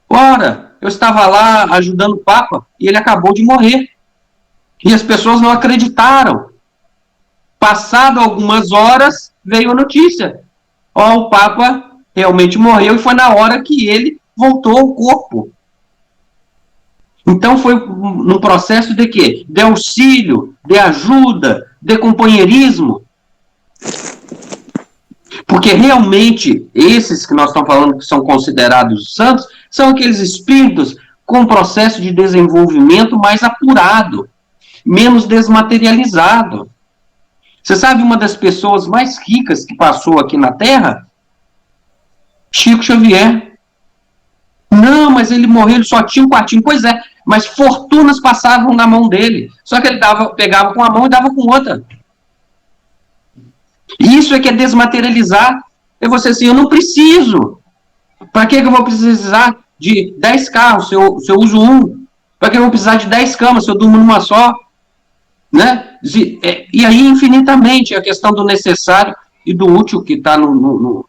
ora, eu estava lá ajudando o Papa e ele acabou de morrer. E as pessoas não acreditaram. Passado algumas horas, veio a notícia. O Papa realmente morreu e foi na hora que ele voltou ao corpo. Então foi num processo de quê? De auxílio, de ajuda, de companheirismo. Porque realmente, esses que nós estamos falando que são considerados santos, são aqueles espíritos com processo de desenvolvimento mais apurado, menos desmaterializado. Você sabe uma das pessoas mais ricas que passou aqui na Terra? Chico Xavier. Não, mas ele morreu, ele só tinha um quartinho. Pois é, mas fortunas passavam na mão dele. Só que ele pegava com uma mão e dava com outra. Isso é que é desmaterializar. É você assim, eu não preciso. Para que eu vou precisar de 10 carros se eu uso um? Para que eu vou precisar de 10 camas se eu durmo numa só? Né? E aí, infinitamente, a questão do necessário e do útil que está no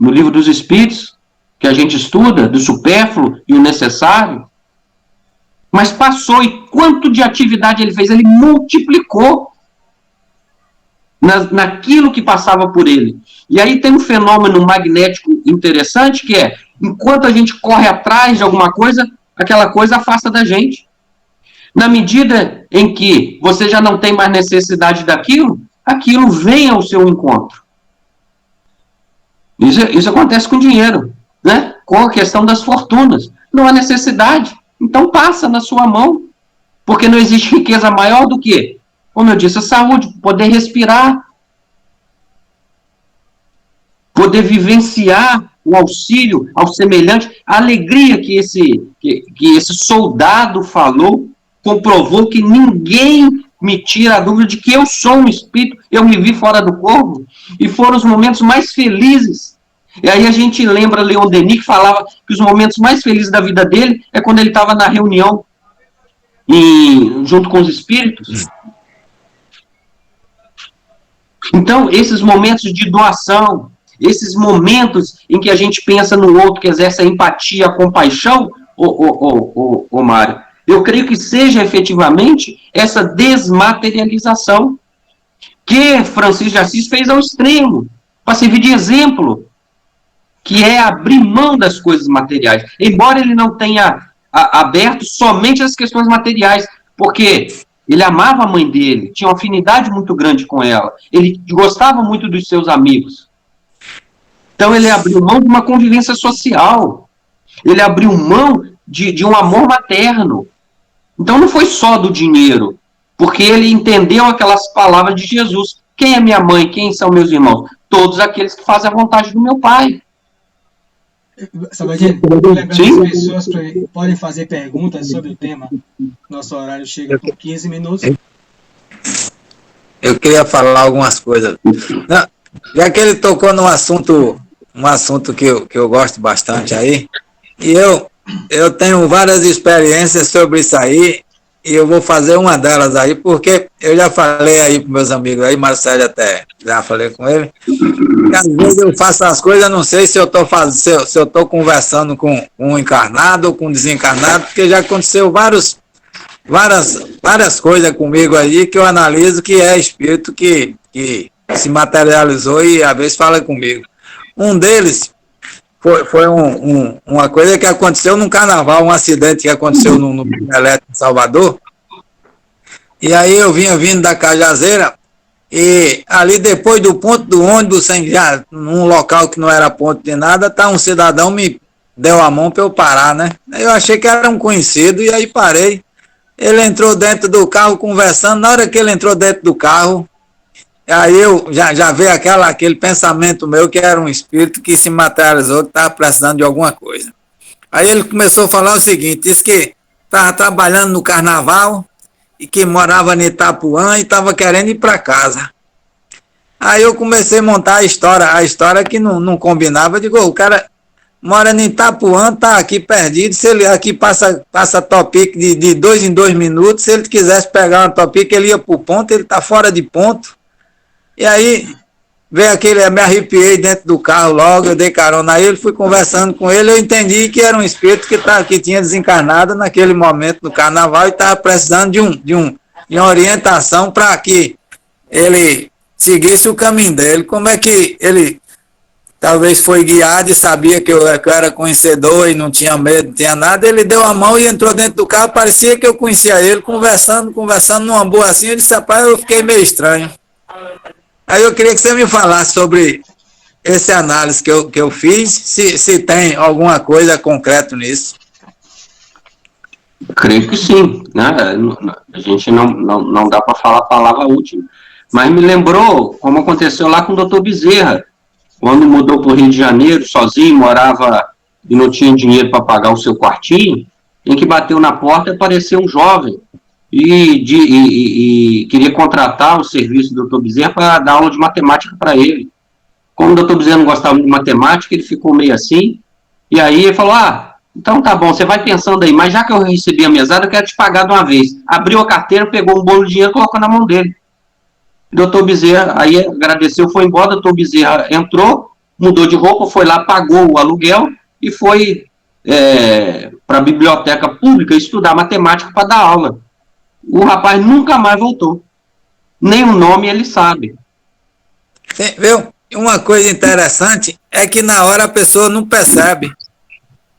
livro dos Espíritos, que a gente estuda, do supérfluo e o necessário. Mas passou, e quanto de atividade ele fez? Ele multiplicou naquilo que passava por ele. E aí tem um fenômeno magnético interessante, que é, enquanto a gente corre atrás de alguma coisa, aquela coisa afasta da gente. Na medida em que você já não tem mais necessidade daquilo, aquilo vem ao seu encontro. Isso acontece com dinheiro, né? Com a questão das fortunas. Não há necessidade, então passa na sua mão, porque não existe riqueza maior do que, como eu disse, a saúde, poder respirar, poder vivenciar o auxílio ao semelhante, a alegria que esse soldado falou, comprovou que ninguém me tira a dúvida de que eu sou um espírito, eu me vi fora do corpo, e foram os momentos mais felizes. E aí a gente lembra Leon Denis, que falava que os momentos mais felizes da vida dele é quando ele estava na reunião junto com os espíritos. Então, esses momentos de doação, esses momentos em que a gente pensa no outro, que exerce a empatia, a compaixão, Mário, eu creio que seja efetivamente essa desmaterialização que Francisco de Assis fez ao extremo, para servir de exemplo, que é abrir mão das coisas materiais, embora ele não tenha aberto somente as questões materiais, porque ele amava a mãe dele, tinha uma afinidade muito grande com ela, ele gostava muito dos seus amigos. Então ele abriu mão de uma convivência social, ele abriu mão de um amor materno. Então não foi só do dinheiro, porque ele entendeu aquelas palavras de Jesus. Quem é minha mãe? Quem são meus irmãos? Todos aqueles que fazem a vontade do meu Pai. Sabadinho, lembrando as pessoas podem fazer perguntas sobre o tema. Nosso horário chega com 15 minutos. Eu queria falar algumas coisas. Não, já que ele tocou num assunto que eu gosto bastante aí, e eu tenho várias experiências sobre isso aí, e eu vou fazer uma delas aí, porque eu já falei aí para meus amigos aí, Marcelo até, já falei com ele, que às vezes eu faço as coisas, não sei se eu estou conversando com um encarnado ou com um desencarnado, porque já aconteceu várias coisas comigo aí que eu analiso que é espírito que se materializou e às vezes fala comigo. Um deles foi uma coisa que aconteceu num carnaval, um acidente que aconteceu no elétrico em Salvador. E aí eu vinha vindo da Cajazeira E ali depois do ponto do ônibus, já num local que não era ponto de nada, tá um cidadão me deu a mão para eu parar, né? Eu achei que era um conhecido e aí parei. Ele entrou dentro do carro conversando. Na hora que ele entrou dentro do carro, aí eu já veio aquele pensamento meu que era um espírito que se materializou, que estava precisando de alguma coisa. Aí ele começou a falar o seguinte, disse que estava trabalhando no carnaval e que morava em Itapuã e estava querendo ir para casa. Aí eu comecei a montar a história que não combinava. Eu digo, o cara mora em Itapuã, tá aqui perdido, se ele aqui passa topic de 2 em 2 minutos, se ele quisesse pegar uma topic, ele ia pro ponto, ele tá fora de ponto. E aí veio eu me arrepiei dentro do carro logo, eu dei carona a ele, fui conversando com ele, eu entendi que era um espírito que tinha desencarnado naquele momento do carnaval e estava precisando de uma orientação para que ele seguisse o caminho dele. Como é que ele talvez foi guiado e sabia que eu era conhecedor e não tinha medo, não tinha nada, ele deu a mão e entrou dentro do carro, parecia que eu conhecia ele, conversando numa boa assim, eu disse, rapaz, eu fiquei meio estranho. Aí eu queria que você me falasse sobre esse análise que eu fiz, se tem alguma coisa concreta nisso. Creio que sim, né? A gente não dá para falar a palavra última. Mas me lembrou como aconteceu lá com o doutor Bezerra, quando mudou para o Rio de Janeiro, sozinho, morava e não tinha dinheiro para pagar o seu quartinho, em que bateu na porta e apareceu um jovem e queria contratar o serviço do Dr. Bezerra para dar aula de matemática para ele. Como o Dr. Bezerra não gostava de matemática, ele ficou meio assim, e aí ele falou, então tá bom, você vai pensando aí, mas já que eu recebi a mesada, eu quero te pagar de uma vez. Abriu a carteira, pegou um bolo de dinheiro e colocou na mão dele. O Dr. Bezerra aí agradeceu, foi embora, o Dr. Bezerra entrou, mudou de roupa, foi lá, pagou o aluguel e foi para a biblioteca pública estudar matemática para dar aula. O rapaz nunca mais voltou. Nem o nome ele sabe. Viu? Uma coisa interessante é que na hora a pessoa não percebe.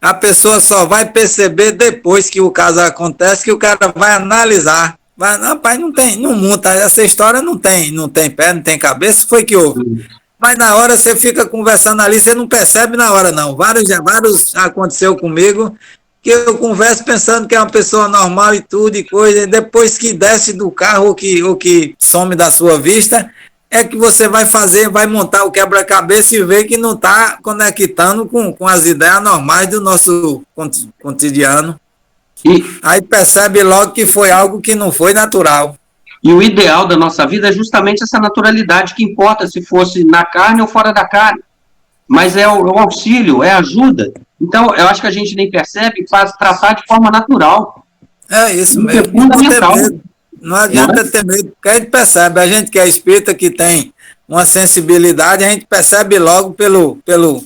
A pessoa só vai perceber depois que o caso acontece, que o cara vai analisar. Rapaz, não monta, essa história não tem pé, não tem cabeça, foi que houve. Mas na hora você fica conversando ali, você não percebe na hora não. Vários aconteceu comigo, que eu converso pensando que é uma pessoa normal e tudo e coisa, e depois que desce do carro ou que some da sua vista, é que você vai montar o quebra-cabeça e ver que não está conectando com as ideias normais do nosso cotidiano. Aí percebe logo que foi algo que não foi natural. E o ideal da nossa vida é justamente essa naturalidade, que importa se fosse na carne ou fora da carne. Mas é o auxílio, é a ajuda. Então, eu acho que a gente nem percebe e faz tratar de forma natural. É isso mesmo. Não adianta ter medo, porque a gente percebe, a gente que é espírita, que tem uma sensibilidade, a gente percebe logo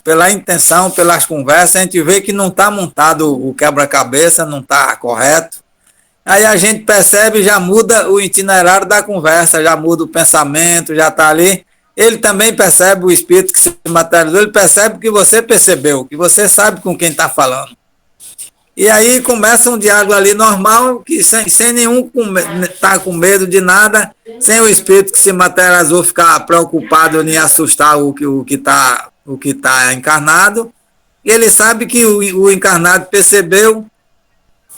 pela intenção, pelas conversas, a gente vê que não está montado o quebra-cabeça, não está correto. Aí a gente percebe, já muda o itinerário da conversa, já muda o pensamento, já está ali. Ele também percebe, o espírito que se materializou, ele percebe que você percebeu, que você sabe com quem está falando. E aí começa um diálogo ali normal, que sem nenhum estar com medo de nada, sem o espírito que se materializou ficar preocupado em assustar o que tá encarnado. Ele sabe que o encarnado percebeu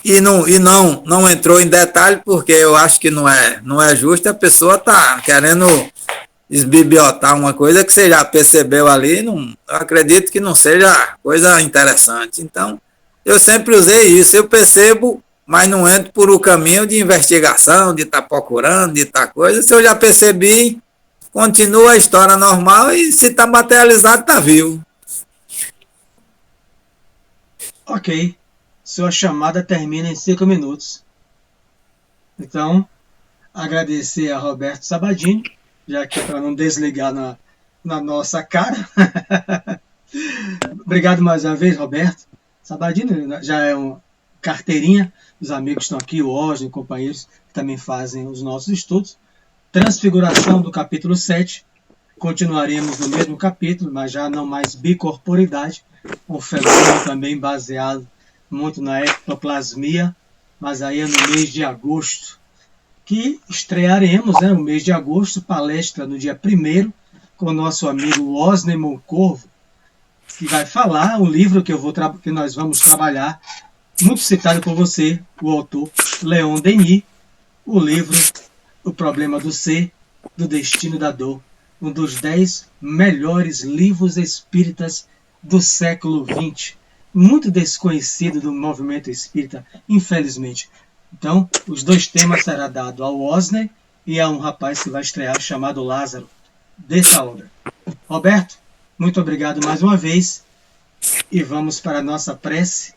e não entrou em detalhe, porque eu acho que não é justo, a pessoa está querendo esbibiotar uma coisa que você já percebeu ali, eu acredito que não seja coisa interessante. Então, eu sempre usei isso, eu percebo, mas não entro por o caminho de investigação, de estar procurando, de estar coisa. Se eu já percebi, continua a história normal e se está materializado, está vivo. Ok. Sua chamada termina em 5 minutos. Então, agradecer a Roberto Sabadini, já que é para não desligar na nossa cara. Obrigado mais uma vez, Roberto Sabadini. Já é uma carteirinha dos amigos que estão aqui, o Osni e companheiros, que também fazem os nossos estudos. Transfiguração do capítulo 7. Continuaremos no mesmo capítulo, mas já não mais bicorporidade, um fenômeno também baseado muito na ectoplasmia, mas aí é no mês de agosto. que estrearemos, né, no mês de agosto, palestra no dia 1º, com o nosso amigo Osney Moncorvo, que vai falar um livro que nós vamos trabalhar, muito citado por você, o autor Leon Denis, o livro O Problema do Ser, do Destino da Dor, um dos 10 melhores livros espíritas do século XX, muito desconhecido do movimento espírita, infelizmente. Então, os 2 temas será dado ao Osney e a um rapaz que vai estrear chamado Lázaro, dessa obra. Roberto, muito obrigado mais uma vez e vamos para a nossa prece,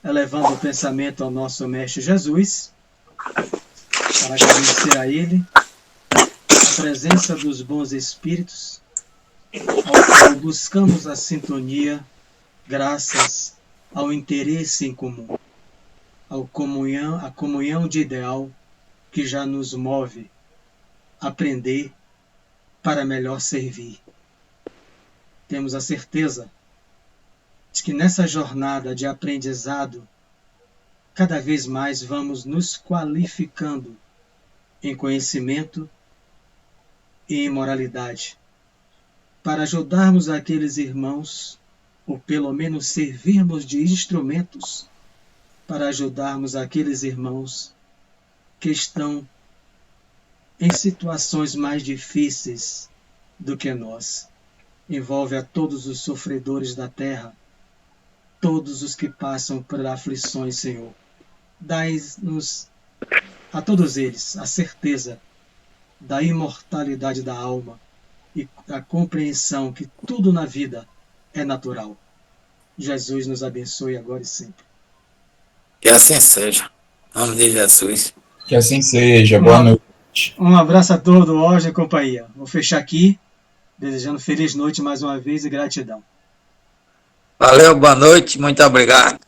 elevando o pensamento ao nosso Mestre Jesus, para agradecer a Ele a presença dos bons espíritos, ao qual buscamos a sintonia graças ao interesse em comum, a comunhão de ideal que já nos move a aprender para melhor servir. Temos a certeza de que nessa jornada de aprendizado, cada vez mais vamos nos qualificando em conhecimento e em moralidade, para ajudarmos aqueles irmãos, ou pelo menos servirmos de instrumentos, para ajudarmos aqueles irmãos que estão em situações mais difíceis do que nós. Envolve a todos os sofredores da terra, todos os que passam por aflições, Senhor. Dai-nos a todos eles a certeza da imortalidade da alma e a compreensão que tudo na vida é natural. Jesus nos abençoe agora e sempre. Que assim seja. Em nome de Jesus. Que assim seja. Boa noite. Um abraço a todos, Roger e companhia. Vou fechar aqui, desejando feliz noite mais uma vez e gratidão. Valeu, boa noite, muito obrigado.